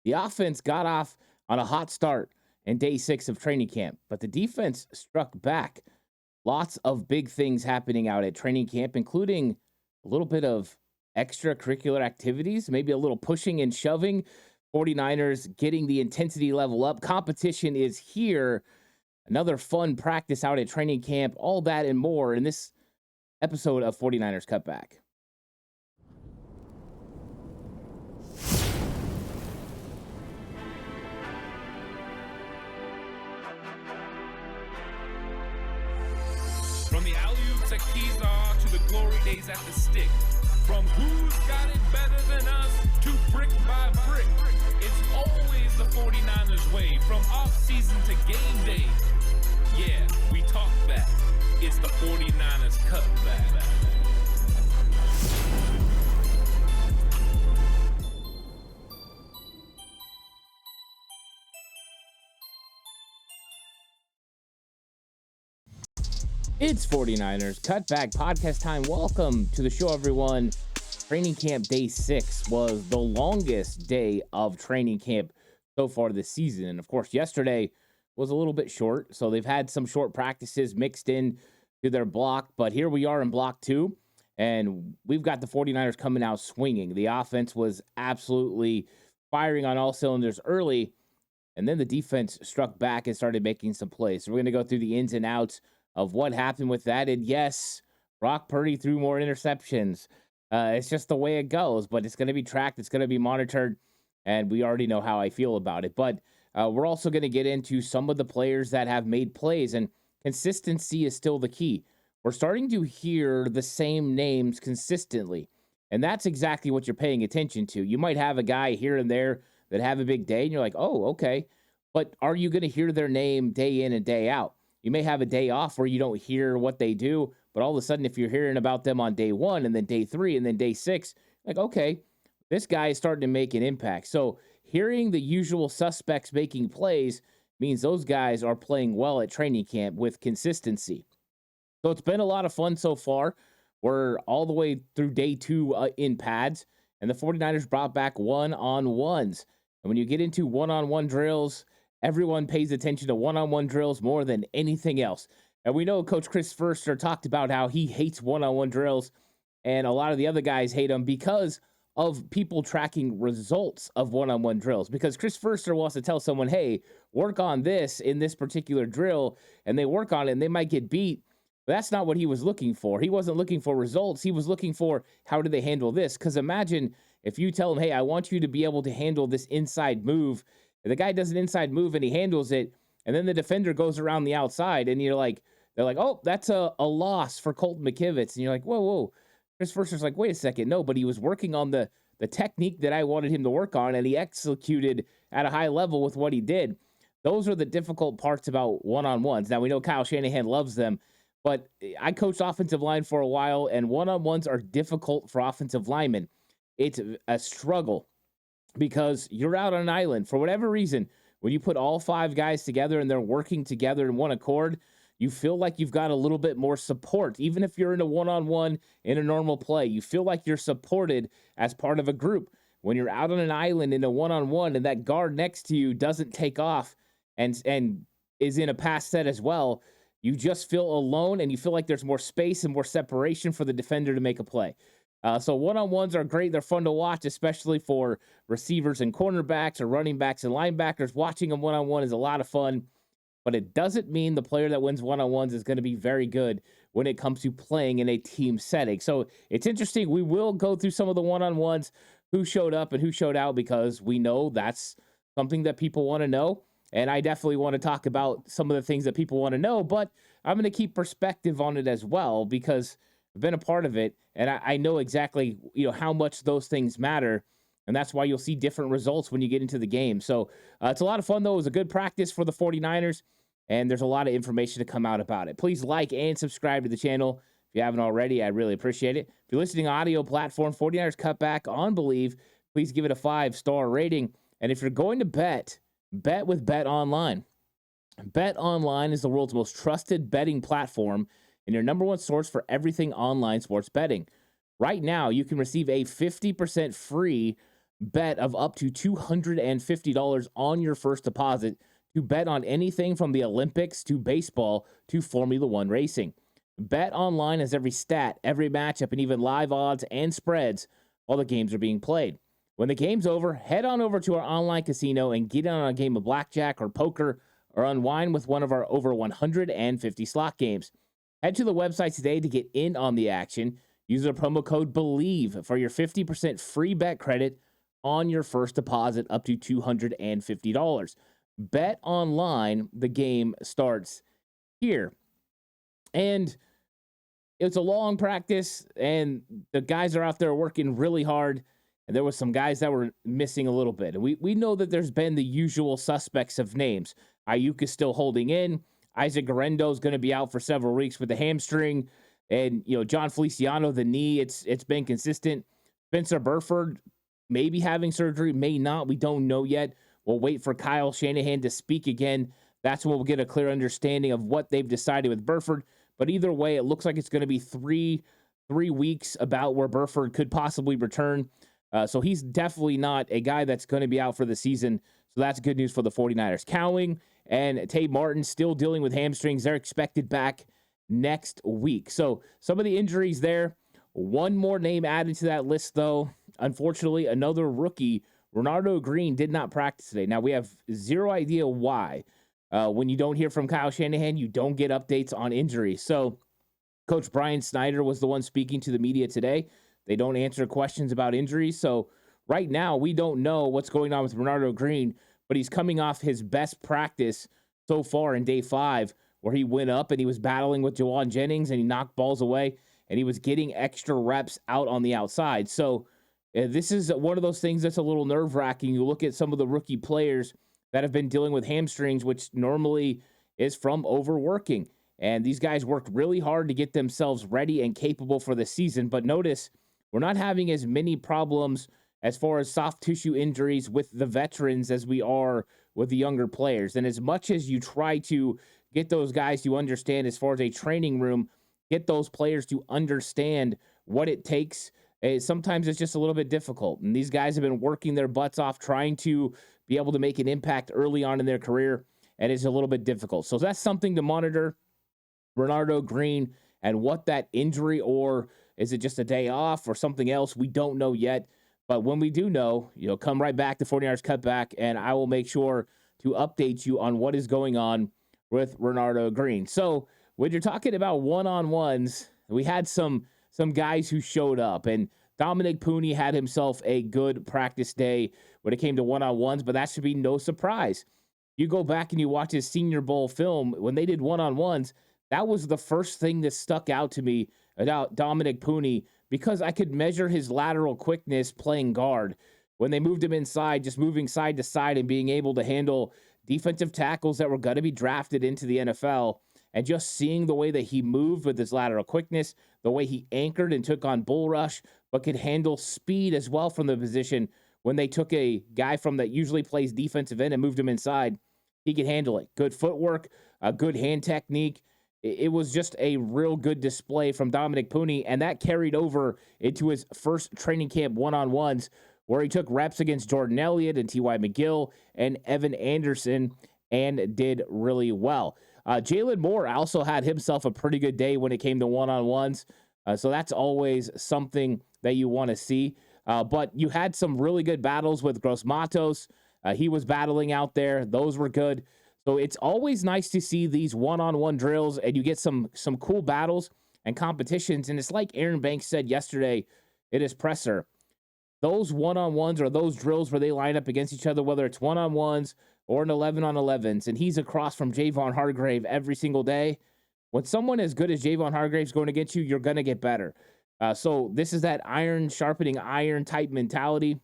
The offense got off on a hot start in day 6 of training camp, but the defense struck back. Lots of big things happening out at training camp, including a little bit of extracurricular activities, maybe a little pushing and shoving. 49ers getting the intensity level up. Competition is here. Another fun practice out at training camp. All that and more in this episode of 49ers Cutback. From the alley-oops at Kezar to the glory days at the stick. From who's got it better than us to brick by brick. It's always the 49ers way from off-season to game day. Yeah, we talk back. It's the 49ers Cutback. It's 49ers Cutback podcast time. Welcome to the show, everyone. Training camp day 6 was the longest day of training camp so far this season. And of course, yesterday was a little bit short. So they've had some short practices mixed in to their block. But here we are in block 2. And we've got the 49ers coming out swinging. The offense was absolutely firing on all cylinders early. And then the defense struck back and started making some plays. So we're going to go through the ins and outs of what happened with that. And yes, Brock Purdy threw more interceptions. It's just the way it goes, but it's going to be tracked. It's going to be monitored, and we already know how I feel about it. But we're also going to get into some of the players that have made plays, and consistency is still the key. We're starting to hear the same names consistently, and that's exactly what you're paying attention to. You might have a guy here and there that have a big day, and you're like, oh, okay. But are you going to hear their name day in and day out? You may have a day off where you don't hear what they do, but all of a sudden, if you're hearing about them on day 1 and then day 3 and then day 6, like, okay, this guy is starting to make an impact. So hearing the usual suspects making plays means those guys are playing well at training camp with consistency. So it's been a lot of fun so far. We're all the way through day 2 in pads, and the 49ers brought back one-on-ones. And when you get into one-on-one drills, everyone pays attention to one-on-one drills more than anything else. And we know Coach Chris Foerster talked about how he hates one-on-one drills, and a lot of the other guys hate them because of people tracking results of one-on-one drills. Because Chris Foerster wants to tell someone, hey, work on this in this particular drill, and they work on it, and they might get beat. But that's not what he was looking for. He wasn't looking for results. He was looking for how do they handle this? Because imagine if you tell him, hey, I want you to be able to handle this inside move. And the guy does an inside move and he handles it, and then the defender goes around the outside, and they're like, oh, that's a loss for Colton McKivitz. And you're like, whoa. Chris Foerster's like, wait a second. No, but he was working on the technique that I wanted him to work on, and he executed at a high level with what he did. Those are the difficult parts about one-on-ones. Now, we know Kyle Shanahan loves them, but I coached offensive line for a while, and one-on-ones are difficult for offensive linemen. It's a struggle because you're out on an island for whatever reason. When you put all 5 guys together and they're working together in one accord, you feel like you've got a little bit more support. Even if you're in a one-on-one in a normal play, you feel like you're supported as part of a group. When you're out on an island in a one-on-one and that guard next to you doesn't take off and is in a pass set as well, you just feel alone, and you feel like there's more space and more separation for the defender to make a play. So one-on-ones are great. They're fun to watch, especially for receivers and cornerbacks or running backs and linebackers. Watching them one-on-one is a lot of fun, but it doesn't mean the player that wins one-on-ones is going to be very good when it comes to playing in a team setting. So it's interesting. We will go through some of the one-on-ones, who showed up and who showed out, because we know that's something that people want to know. And I definitely want to talk about some of the things that people want to know, but I'm going to keep perspective on it as well, because I've been a part of it, and I know exactly, how much those things matter, and that's why you'll see different results when you get into the game. So it's a lot of fun, though. It was a good practice for the 49ers, and there's a lot of information to come out about it. Please like and subscribe to the channel if you haven't already. I really appreciate it. If you're listening on audio platform, 49ers Cutback on Believe, please give it a 5-star rating. And if you're going to bet with Bet Online. Bet Online is the world's most trusted betting platform and your number one source for everything online sports betting. Right now, you can receive a 50% free bet of up to $250 on your first deposit to bet on anything from the Olympics to baseball to Formula One racing. Bet Online has every stat, every matchup, and even live odds and spreads while the games are being played. When the game's over, head on over to our online casino and get in on a game of blackjack or poker or unwind with one of our over 150 slot games. Head to the website today to get in on the action. Use the promo code BELIEVE for your 50% free bet credit on your first deposit up to $250. Bet Online, the game starts here. And it's a long practice, and the guys are out there working really hard. And there was some guys that were missing a little bit. And we know that there's been the usual suspects of names. Ayuk is still holding in. Isaac Guerrero is going to be out for several weeks with the hamstring. And, John Feliciano, the knee, it's been consistent. Spencer Burford may be having surgery, may not. We don't know yet. We'll wait for Kyle Shanahan to speak again. That's when we'll get a clear understanding of what they've decided with Burford. But either way, it looks like it's going to be three weeks about where Burford could possibly return. So he's definitely not a guy that's going to be out for the season. So that's good news for the 49ers. Cowing and Tate Martin still dealing with hamstrings. They're expected back next week. So some of the injuries there. One more name added to that list, though. Unfortunately, another rookie, Renardo Green, did not practice today. Now, we have zero idea why. When you don't hear from Kyle Shanahan, you don't get updates on injuries. So Coach Brian Snyder was the one speaking to the media today. They don't answer questions about injuries. So right now, we don't know what's going on with Renardo Green, but he's coming off his best practice so far in day 5, where he went up and he was battling with Jawan Jennings and he knocked balls away and he was getting extra reps out on the outside. So this is one of those things that's a little nerve-wracking. You look at some of the rookie players that have been dealing with hamstrings, which normally is from overworking. And these guys worked really hard to get themselves ready and capable for the season. But notice, we're not having as many problems as far as soft tissue injuries with the veterans as we are with the younger players. And as much as you try to get those guys to understand as far as a training room, get those players to understand what it takes, sometimes it's just a little bit difficult. And these guys have been working their butts off trying to be able to make an impact early on in their career, and it's a little bit difficult. So that's something to monitor, Renardo Green, and what that injury, or is it just a day off or something else? We don't know yet. But when we do know, come right back to 49ers Cutback, and I will make sure to update you on what is going on with Renardo Green. So when you're talking about one-on-ones, we had some guys who showed up, and Dominic Pooney had himself a good practice day when it came to one-on-ones, but that should be no surprise. You go back and you watch his Senior Bowl film, when they did one-on-ones, that was the first thing that stuck out to me about Dominic Pooney, because I could measure his lateral quickness playing guard. When they moved him inside, just moving side to side and being able to handle defensive tackles that were going to be drafted into the NFL, and just seeing the way that he moved with his lateral quickness, the way he anchored and took on bull rush, but could handle speed as well from the position. When they took a guy from that usually plays defensive end and moved him inside, he could handle it. Good footwork, a good hand technique. It was just a real good display from Dominic Pooney, and that carried over into his first training camp one-on-ones, where he took reps against Jordan Elliott and T.Y. McGill and Evan Anderson and did really well. Jalen Moore also had himself a pretty good day when it came to one-on-ones, so that's always something that you want to see. But you had some really good battles with Gross Matos. He was battling out there. Those were good. So it's always nice to see these one-on-one drills, and you get some cool battles and competitions. And it's like Aaron Banks said yesterday in his presser, those one-on-ones or those drills where they line up against each other, whether it's one-on-ones or an 11-on-11s, and he's across from Javon Hargrave every single day. When someone as good as Javon Hargrave's going against you, you're going to get better. So this is that iron sharpening iron type mentality.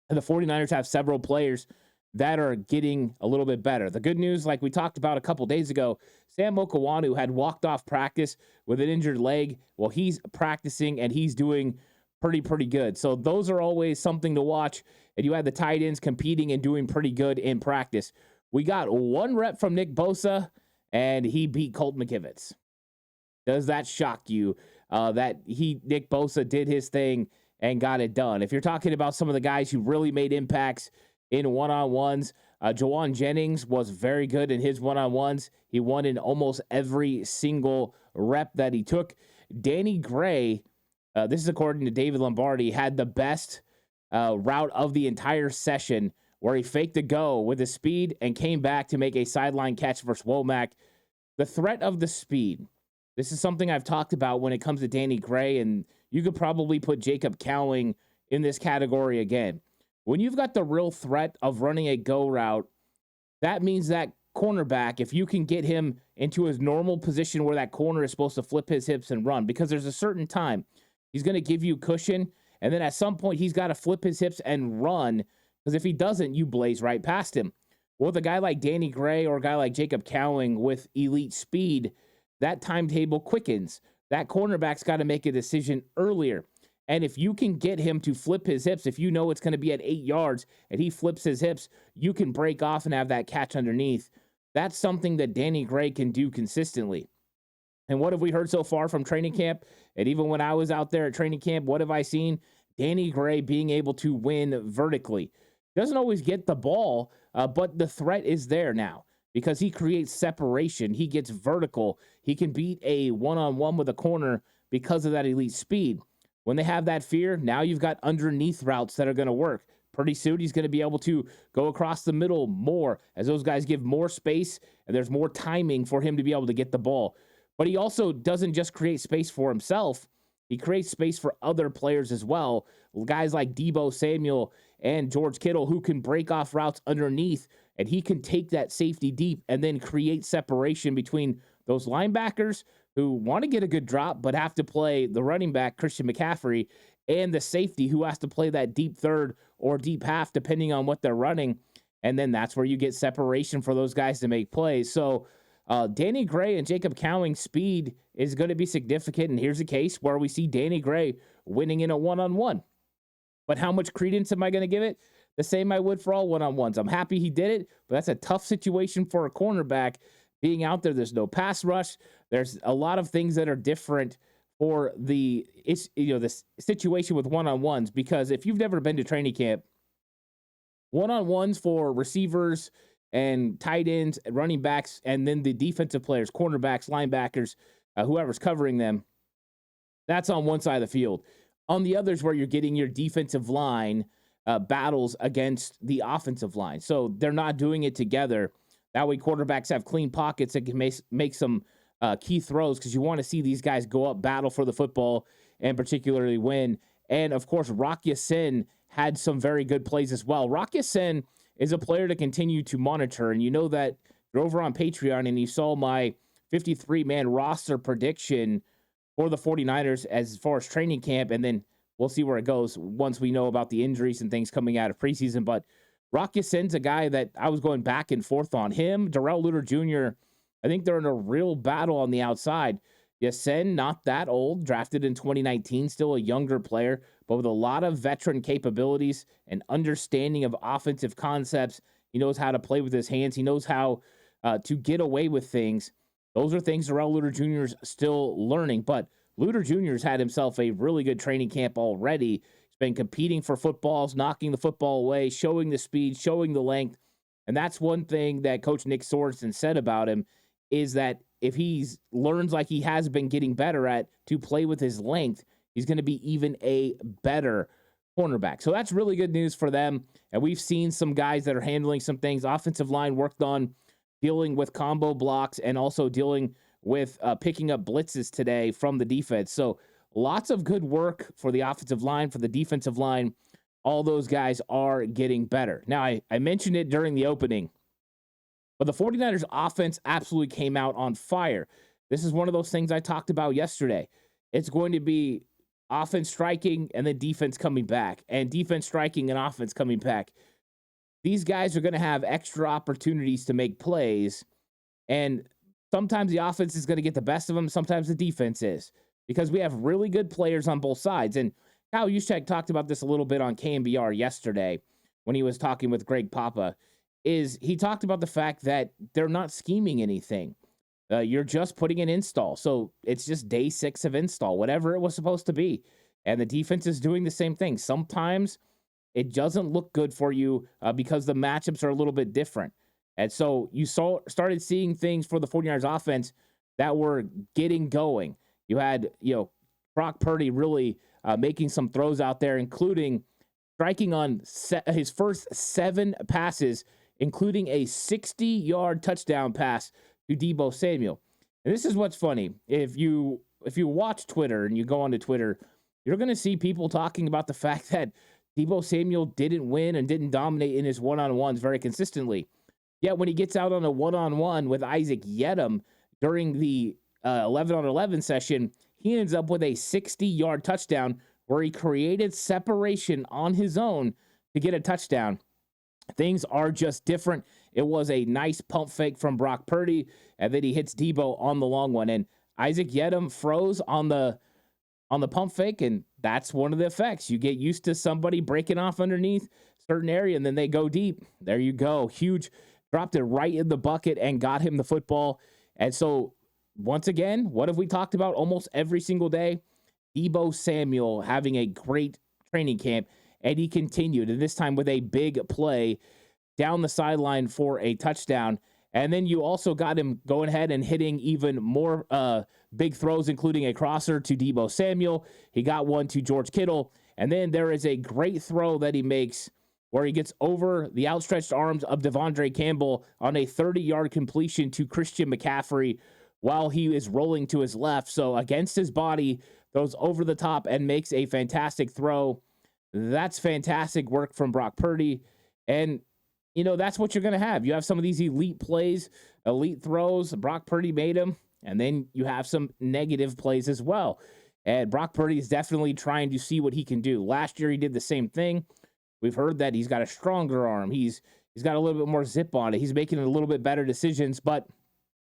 And the 49ers have several players that are getting a little bit better. The good news, like we talked about a couple days ago, Sam Okawanu had walked off practice with an injured leg. Well, he's practicing and he's doing pretty good. So those are always something to watch. And you had the tight ends competing and doing pretty good in practice. We got one rep from Nick Bosa, and he beat Colt McKivitz. Does that shock you? Nick Bosa did his thing and got it done. If you're talking about some of the guys who really made impacts in one-on-ones, Jawan Jennings was very good in his one-on-ones. He won in almost every single rep that he took. Danny Gray, this is according to David Lombardi, had the best route of the entire session, where he faked the go with his speed and came back to make a sideline catch versus Womack. The threat of the speed. This is something I've talked about when it comes to Danny Gray, and you could probably put Jacob Cowing in this category again. When you've got the real threat of running a go route, that means that cornerback, if you can get him into his normal position where that corner is supposed to flip his hips and run, because there's a certain time he's going to give you cushion, and then at some point he's got to flip his hips and run, because if he doesn't, you blaze right past him. Well, with a guy like Danny Gray or a guy like Jacob Cowing with elite speed, that timetable quickens. That cornerback's got to make a decision earlier. And if you can get him to flip his hips, if you know it's going to be at 8 yards and he flips his hips, you can break off and have that catch underneath. That's something that Danny Gray can do consistently. And what have we heard so far from training camp? And even when I was out there at training camp, what have I seen? Danny Gray being able to win vertically. Doesn't always get the ball, but the threat is there now because he creates separation. He gets vertical. He can beat a one-on-one with a corner because of that elite speed. When they have that fear, now you've got underneath routes that are going to work. Pretty soon he's going to be able to go across the middle more as those guys give more space and there's more timing for him to be able to get the ball. But he also doesn't just create space for himself. He creates space for other players as well. Guys like Deebo Samuel and George Kittle who can break off routes underneath, and he can take that safety deep and then create separation between those linebackers who want to get a good drop but have to play the running back, Christian McCaffrey, and the safety who has to play that deep third or deep half depending on what they're running. And then that's where you get separation for those guys to make plays. So Danny Gray and Jacob Cowing's speed is going to be significant. And here's a case where we see Danny Gray winning in a one-on-one. But how much credence am I going to give it? The same I would for all one-on-ones. I'm happy he did it, but that's a tough situation for a cornerback being out there. There's no pass rush. There's a lot of things that are different for the situation with one-on-ones, because if you've never been to training camp, one-on-ones for receivers and tight ends, running backs, and then the defensive players, cornerbacks, linebackers, whoever's covering them, that's on one side of the field. On the others, where you're getting your defensive line battles against the offensive line. So they're not doing it together. That way quarterbacks have clean pockets that can make some key throws, because you want to see these guys go up, battle for the football, and particularly win. And, of course, Rock Ya-Sin had some very good plays as well. Rock Ya-Sin is a player to continue to monitor, and you know that you're over on Patreon and you saw my 53-man roster prediction for the 49ers as far as training camp, and then we'll see where it goes once we know about the injuries and things coming out of preseason. But Rock Ya-Sin's a guy that I was going back and forth on. Him, Darrell Luter Jr., I think they're in a real battle on the outside. Ya-Sin, not that old, drafted in 2019, still a younger player, but with a lot of veteran capabilities and understanding of offensive concepts. He knows how to play with his hands. He knows how to get away with things. Those are things Darrell Luter Jr. is still learning, but Luter Jr. has had himself a really good training camp already. He's been competing for footballs, knocking the football away, showing the speed, showing the length. And that's one thing that Coach Nick Sorensen said about him, is that if he learns like he has been getting better at to play with his length, he's going to be even a better cornerback. So that's really good news for them. And we've seen some guys that are handling some things. Offensive line worked on dealing with combo blocks and also dealing with picking up blitzes today from the defense. So lots of good work for the offensive line, for the defensive line. All those guys are getting better. Now, I mentioned it during the opening, but the 49ers offense absolutely came out on fire. This is one of those things I talked about yesterday. It's going to be offense striking and then defense coming back, and defense striking and offense coming back. These guys are going to have extra opportunities to make plays, and sometimes the offense is going to get the best of them. Sometimes the defense is, because we have really good players on both sides. And Kyle Juszczyk talked about this a little bit on KMBR yesterday when he was talking with Greg Papa. He talked about the fact that they're not scheming anything. You're just putting an install. So it's just day 6 of install, whatever it was supposed to be. And the defense is doing the same thing. Sometimes it doesn't look good for you because the matchups are a little bit different. And so you started seeing things for the 49ers offense that were getting going. You had, Brock Purdy really making some throws out there, including striking on his first 7 passes, including a 60-yard touchdown pass to Deebo Samuel. And this is what's funny. If you watch Twitter and you go onto Twitter, you're going to see people talking about the fact that Deebo Samuel didn't win and didn't dominate in his one-on-ones very consistently. Yet when he gets out on a one-on-one with Isaac Yedem during the 11-on-11 session, he ends up with a 60-yard touchdown where he created separation on his own to get a touchdown. Things are just different. It was a nice pump fake from Brock Purdy, and then he hits Deebo on the long one. And Isaac Yedem froze on the pump fake, and that's one of the effects. You get used to somebody breaking off underneath a certain area, and then they go deep. There you go. Huge. Dropped it right in the bucket and got him the football. And so, once again, what have we talked about almost every single day? Deebo Samuel having a great training camp, and he continued, and this time with a big play down the sideline for a touchdown. And then you also got him going ahead and hitting even more big throws, including a crosser to Deebo Samuel. He got one to George Kittle. And then there is a great throw that he makes where he gets over the outstretched arms of Devondre Campbell on a 30-yard completion to Christian McCaffrey while he is rolling to his left. So against his body, goes over the top and makes a fantastic throw. That's fantastic work from Brock Purdy. And, that's what you're going to have. You have some of these elite plays, elite throws. Brock Purdy made them. And then you have some negative plays as well. And Brock Purdy is definitely trying to see what he can do. Last year, he did the same thing. We've heard that he's got a stronger arm. He's got a little bit more zip on it. He's making a little bit better decisions, but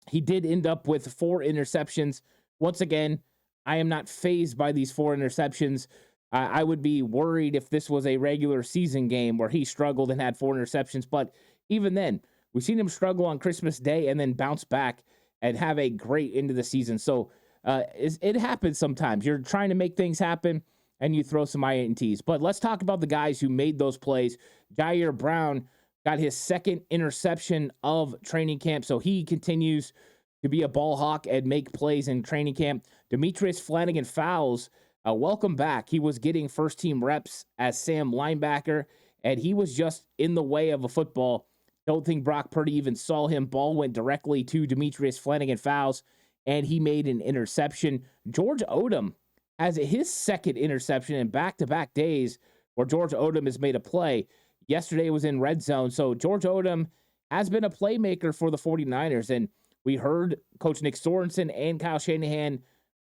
he did end up with 4 interceptions. Once again, I am not fazed by these 4 interceptions. I would be worried if this was a regular season game where he struggled and had 4 interceptions. But even then, we've seen him struggle on Christmas Day and then bounce back and have a great end of the season. So it happens sometimes. You're trying to make things happen, and you throw some INTs. But let's talk about the guys who made those plays. Jair Brown got his 2nd interception of training camp, so he continues to be a ball hawk and make plays in training camp. Demetrius Flannigan-Fowles, welcome back. He was getting first-team reps as Sam linebacker, and he was just in the way of a football. Don't think Brock Purdy even saw him. Ball went directly to Demetrius Flannigan-Fowles, and he made an interception. George Odom has his 2nd interception in back-to-back days where George Odom has made a play. Yesterday was in red zone. So George Odom has been a playmaker for the 49ers. And we heard Coach Nick Sorensen and Kyle Shanahan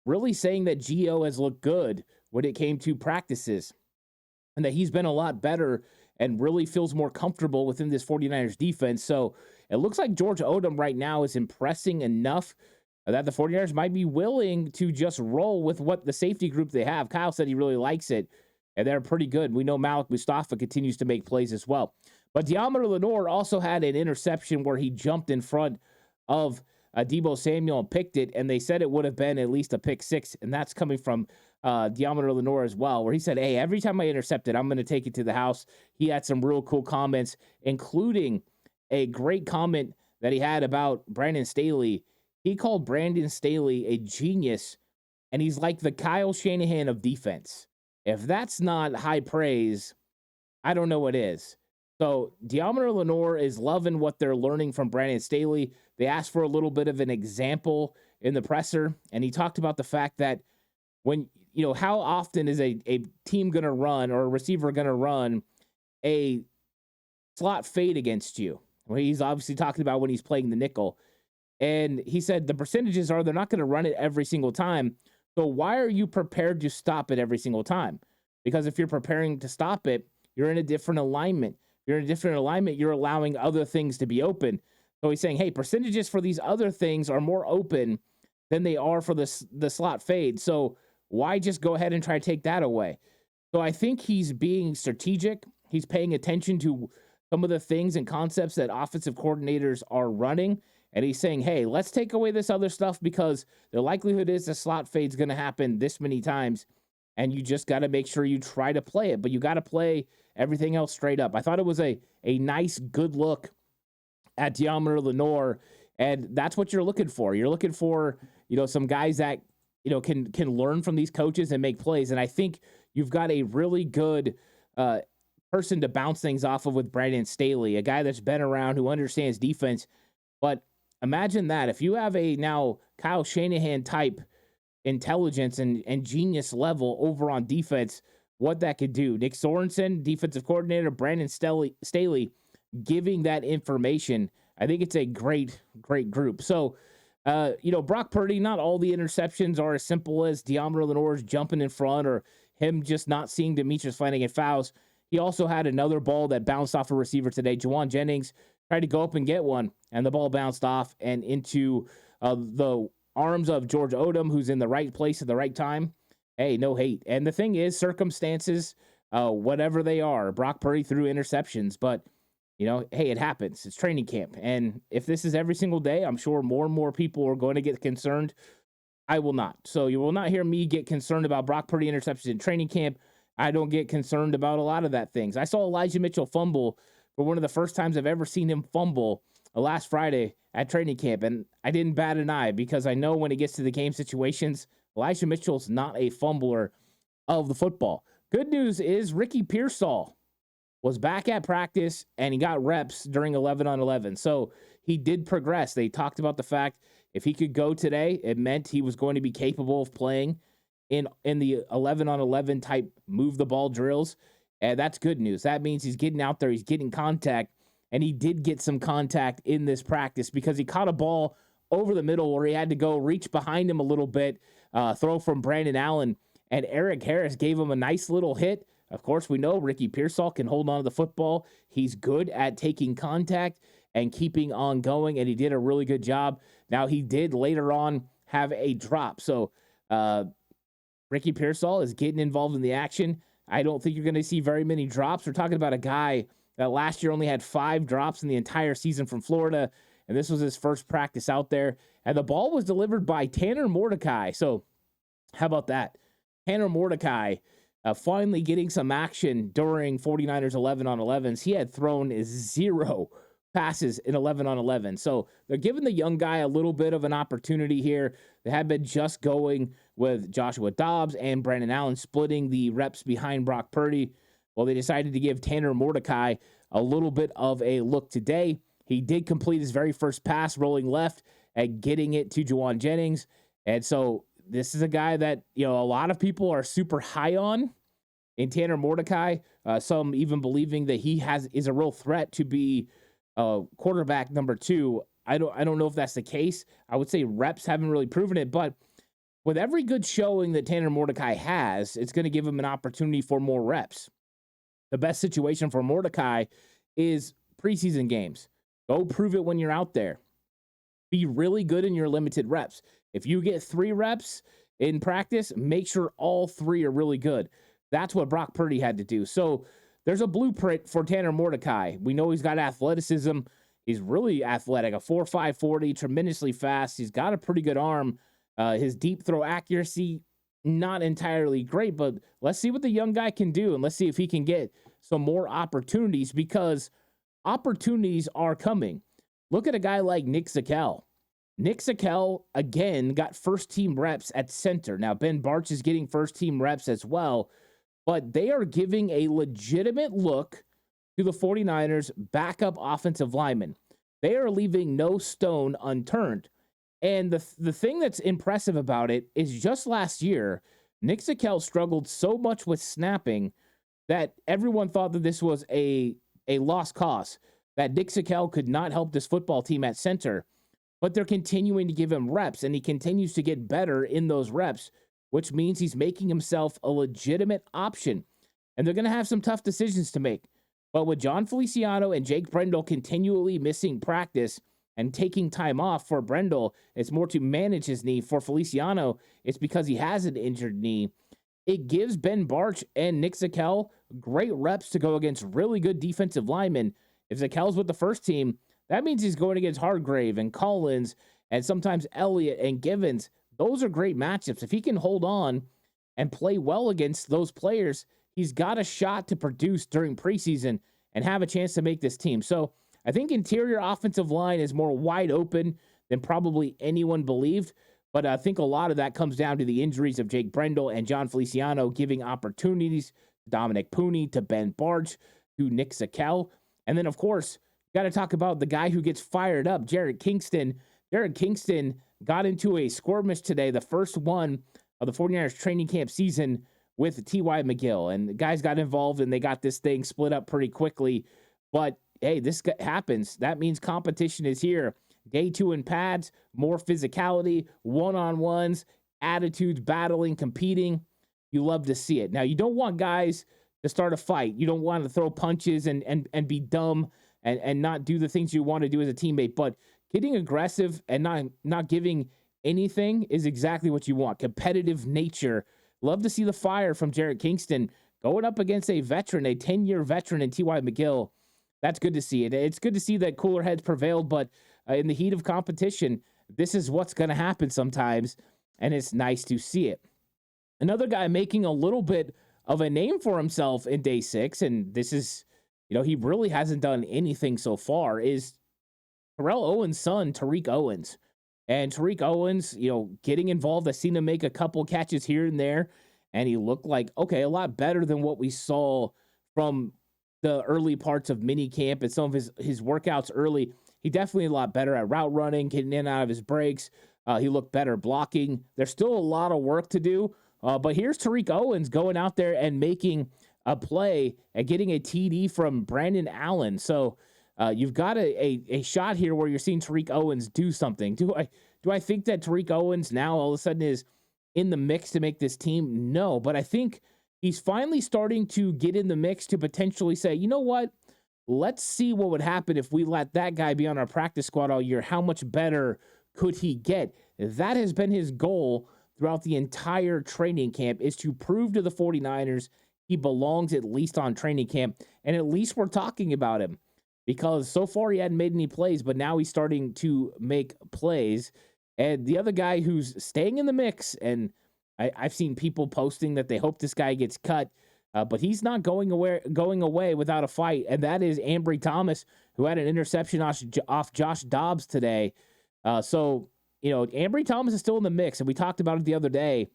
really saying that Gio has looked good when it came to practices and that he's been a lot better and really feels more comfortable within this 49ers defense. So it looks like George Odom right now is impressing enough that the 49ers might be willing to just roll with what the safety group they have. Kyle said he really likes it, and they're pretty good. We know Malik Mustafa continues to make plays as well. But Deommodore Lenoir also had an interception where he jumped in front of Deebo Samuel and picked it, and they said it would have been at least a pick 6, and that's coming from Deommodore Lenoir as well, where he said, hey, every time I intercept it, I'm going to take it to the house. He had some real cool comments, including a great comment that he had about Brandon Staley. He called Brandon Staley a genius, and he's like the Kyle Shanahan of defense. If that's not high praise, I don't know what is. So Deommodore Lenoir is loving what they're learning from Brandon Staley. They asked for a little bit of an example in the presser, and he talked about the fact that when, how often is a team going to run or a receiver going to run a slot fade against you? Well, he's obviously talking about when he's playing the nickel. And he said the percentages are they're not going to run it every single time. So why are you prepared to stop it every single time? Because if you're preparing to stop it, you're in a different alignment. You're in a different alignment. You're allowing other things to be open. So he's saying, hey, percentages for these other things are more open than they are for the slot fade. So why just go ahead and try to take that away? So I think he's being strategic. He's paying attention to some of the things and concepts that offensive coordinators are running. And he's saying, hey, let's take away this other stuff because the likelihood is the slot fade's going to happen this many times. and you just got to make sure you try to play it, but you got to play everything else straight up. I thought it was a nice, good look at Deommodore Lenoir, and that's what you're looking for. You're looking for, some guys that, can learn from these coaches and make plays, and I think you've got a really good person to bounce things off of with Brandon Staley, a guy that's been around, who understands defense. But imagine that if you have a now Kyle Shanahan type intelligence and genius level over on defense, what that could do. Nick Sorensen, defensive coordinator, Brandon Staley giving that information. I think it's a great group. So, Brock Purdy, not all the interceptions are as simple as Deommodore Lenoir's jumping in front or him just not seeing Demetrius Flanagan fouls. He also had another ball that bounced off a receiver today. Juwan Jennings tried to go up and get one, and the ball bounced off and into the arms of George Odom, who's in the right place at the right time. Hey, no hate. And the thing is, circumstances, whatever they are, Brock Purdy threw interceptions, but hey, it happens. It's training camp. And if this is every single day, I'm sure more and more people are going to get concerned. I will not. So you will not hear me get concerned about Brock Purdy interceptions in training camp. I don't get concerned about a lot of that things. I saw Elijah Mitchell fumble for one of the first times I've ever seen him fumble last Friday at training camp, and I didn't bat an eye because I know when it gets to the game situations, Elijah Mitchell's not a fumbler of the football. Good news is Ricky Pearsall was back at practice, and he got reps during 11-on-11. So he did progress. They talked about the fact if he could go today, it meant he was going to be capable of playing in the 11-on-11 type move the ball drills. And that's good news. That means he's getting out there, he's getting contact, and he did get some contact in this practice because he caught a ball over the middle where he had to go reach behind him a little bit, throw from Brandon Allen, and Eric Harris gave him a nice little hit. Of course, we know Ricky Pearsall can hold on to the football. He's good at taking contact and keeping on going, and he did a really good job. Now, he did later on have a drop. So, Ricky Pearsall is getting involved in the action. I don't think you're going to see very many drops. We're talking about a guy that last year only had 5 drops in the entire season from Florida, and this was his first practice out there. And the ball was delivered by Tanner Mordecai. So, how about that? Tanner Mordecai finally getting some action during 49ers 11-on-11s. He had thrown 0 passes in 11-on-11. So they're giving the young guy a little bit of an opportunity here. They had been just going with Joshua Dobbs and Brandon Allen splitting the reps behind Brock Purdy. Well, they decided to give Tanner Mordecai a little bit of a look today. He did complete his very first pass rolling left and getting it to Juwan Jennings. And so this is a guy that, a lot of people are super high on in Tanner Mordecai. Some even believing that he is a real threat to be quarterback number 2. I don't know if that's the case. I would say reps haven't really proven it, but with every good showing that Tanner Mordecai has, it's going to give him an opportunity for more reps. The best situation for Mordecai is preseason games. Go prove it when you're out there. Be really good in your limited reps. If you get 3 reps in practice, make sure all 3 are really good. That's what Brock Purdy had to do. So there's a blueprint for Tanner Mordecai. We know he's got athleticism. He's really athletic, a 4.5 40, tremendously fast. He's got a pretty good arm. His deep throw accuracy, not entirely great, but let's see what the young guy can do, and let's see if he can get some more opportunities, because opportunities are coming. Look at a guy like Nick Zakelj. Nick Zakelj, again, got first-team reps at center. Now, Ben Bartch is getting first-team reps as well, but they are giving a legitimate look to the 49ers backup offensive linemen. They are leaving no stone unturned. And the thing that's impressive about it is just last year, Nick Zakelj struggled so much with snapping that everyone thought that this was a lost cause, that Nick Zakelj could not help this football team at center. But they're continuing to give him reps, and he continues to get better in those reps, which means he's making himself a legitimate option. And they're going to have some tough decisions to make. But with John Feliciano and Jake Brendel continually missing practice and taking time off for Brendel, it's more to manage his knee. For Feliciano, it's because he has an injured knee. It gives Ben Bartch and Nick Zakelj great reps to go against really good defensive linemen. If Zakel's with the first team, that means he's going against Hargrave and Collins and sometimes Elliott and Givens. Those are great matchups. If he can hold on and play well against those players, he's got a shot to produce during preseason and have a chance to make this team. So I think interior offensive line is more wide open than probably anyone believed. But I think a lot of that comes down to the injuries of Jake Brendel and John Feliciano giving opportunities to Dominic Pooney, to Ben Barch, to Nick Zakel. And then, of course, got to talk about the guy who gets fired up, Jared Kingston. Jared Kingston got into a skirmish today, the first one of the 49ers training camp season with T.Y. McGill. And the guys got involved, and they got this thing split up pretty quickly. But, hey, this happens. That means competition is here. Day 2 in pads, more physicality, one-on-ones, attitudes, battling, competing. You love to see it. Now, you don't want guys to start a fight. You don't want to throw punches and be dumb and not do the things you want to do as a teammate. But getting aggressive and not giving anything is exactly what you want. Competitive nature. Love to see the fire from Jared Kingston going up against a veteran, a 10-year veteran in T.Y. McGill. That's good to see it. It's good to see that cooler heads prevailed, but in the heat of competition, this is what's going to happen sometimes, and it's nice to see it. Another guy making a little bit of a name for himself in day 6, and this is, he really hasn't done anything so far, is Terrell Owens' son, Tariq Owens. And Tariq Owens, getting involved. I've seen him make a couple catches here and there, and he looked like, okay, a lot better than what we saw from the early parts of mini camp and some of his workouts early. He definitely a lot better at route running, getting in and out of his breaks. He looked better blocking. There's still a lot of work to do, but here's Tariq Owens going out there and making a play and getting a TD from Brandon Allen. So you've got a shot here where you're seeing Tariq Owens do something. Do I think that Tariq Owens now all of a sudden is in the mix to make this team? No, but I think he's finally starting to get in the mix to potentially say, you know what? Let's see what would happen if we let that guy be on our practice squad all year. How much better could he get? That has been his goal throughout the entire training camp, is to prove to the 49ers he belongs at least on training camp, and at least we're talking about him, because so far he hadn't made any plays, but now he's starting to make plays. And the other guy who's staying in the mix, and I've seen people posting that they hope this guy gets cut, but he's not going away without a fight, and that is Ambry Thomas, who had an interception off Josh Dobbs today. So Ambry Thomas is still in the mix, and we talked about it the other day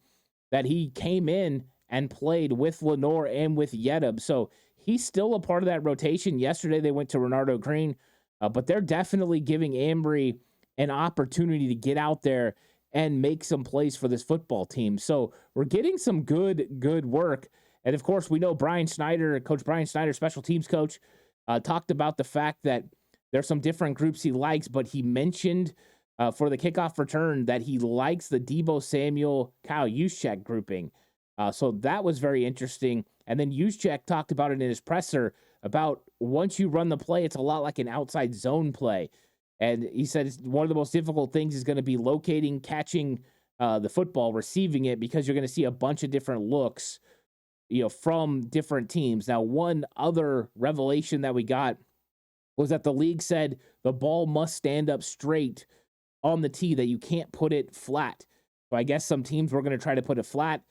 that he came in and played with Lenore and with Yedub. So he's still a part of that rotation. Yesterday they went to Renardo Green, but they're definitely giving Ambry an opportunity to get out there and make some plays for this football team. So we're getting some good work. And of course, we know Coach Brian Snyder, special teams coach, talked about the fact that there's some different groups he likes, but he mentioned for the kickoff return that he likes the Deebo Samuel, Kyle Juszczyk grouping. So that was very interesting. And then Juszczyk talked about it in his presser about once you run the play, it's a lot like an outside zone play. And he said one of the most difficult things is going to be locating, catching the football, receiving it, because you're going to see a bunch of different looks, from different teams. Now, one other revelation that we got was that the league said the ball must stand up straight on the tee, that you can't put it flat. So I guess some teams were going to try to put it flat,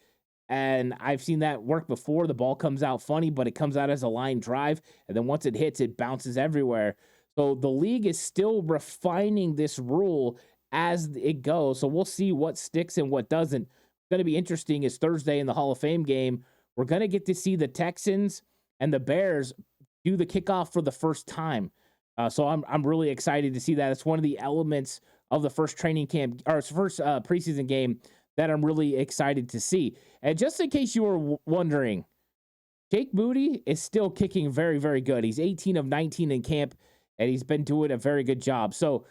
and I've seen that work before. The ball comes out funny, but it comes out as a line drive, and then once it hits, it bounces everywhere. So the league is still refining this rule as it goes. So we'll see what sticks and what doesn't. It's going to be interesting is Thursday in the Hall of Fame game. We're going to get to see the Texans and the Bears do the kickoff for the first time. So I'm really excited to see that. It's one of the elements of the first training camp or first preseason game that I'm really excited to see. And just in case you were wondering, Jake Moody is still kicking very, very good. He's 18 of 19 in camp, and he's been doing a very good job. So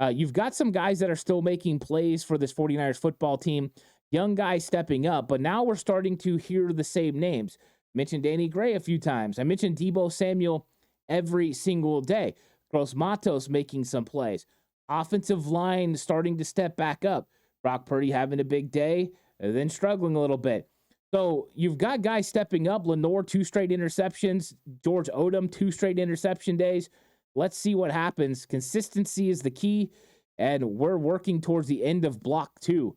you've got some guys that are still making plays for this 49ers football team. Young guys stepping up, but now we're starting to hear the same names. Mentioned Danny Gray a few times. I mentioned Deebo Samuel every single day. Gross Matos making some plays. Offensive line starting to step back up. Brock Purdy having a big day, and then struggling a little bit. So you've got guys stepping up. Lenore, 2 straight interceptions. George Odom, 2 straight interception days. Let's see what happens. Consistency is the key, and we're working towards the end of block 2.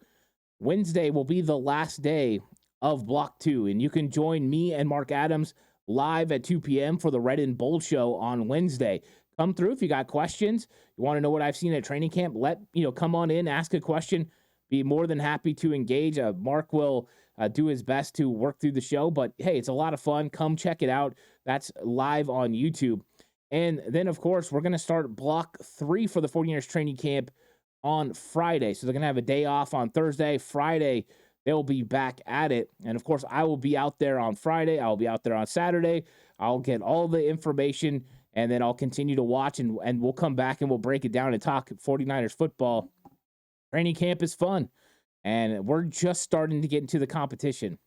Wednesday will be the last day of Block 2. And you can join me and Mark Adams live at 2 p.m. for the Red and Bold Show on Wednesday. Come through if you got questions. You want to know what I've seen at training camp, come on in, ask a question. Be more than happy to engage. Mark will do his best to work through the show, but hey, it's a lot of fun. Come check it out. That's live on YouTube. And then, of course, we're going to start Block 3 for the 49ers training camp on Friday. So they're going to have a day off on Thursday. Friday, they'll be back at it. And, of course, I will be out there on Friday. I'll be out there on Saturday. I'll get all the information, and then I'll continue to watch, and we'll come back and we'll break it down and talk 49ers football. Training camp is fun, and we're just starting to get into the competition.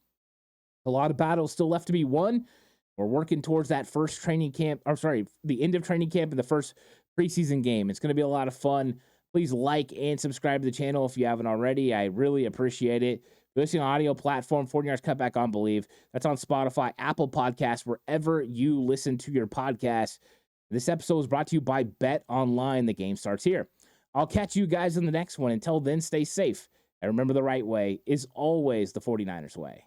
A lot of battles still left to be won. We're working towards that first training camp, the end of training camp and the first preseason game. It's going to be a lot of fun. Please like and subscribe to the channel if you haven't already. I really appreciate it. If you're listening on audio platform, 49ers Cutback on Believe. That's on Spotify, Apple Podcasts, wherever you listen to your podcasts. This episode is brought to you by Bet Online. The game starts here. I'll catch you guys in the next one. Until then, stay safe. And remember, the right way is always the 49ers way.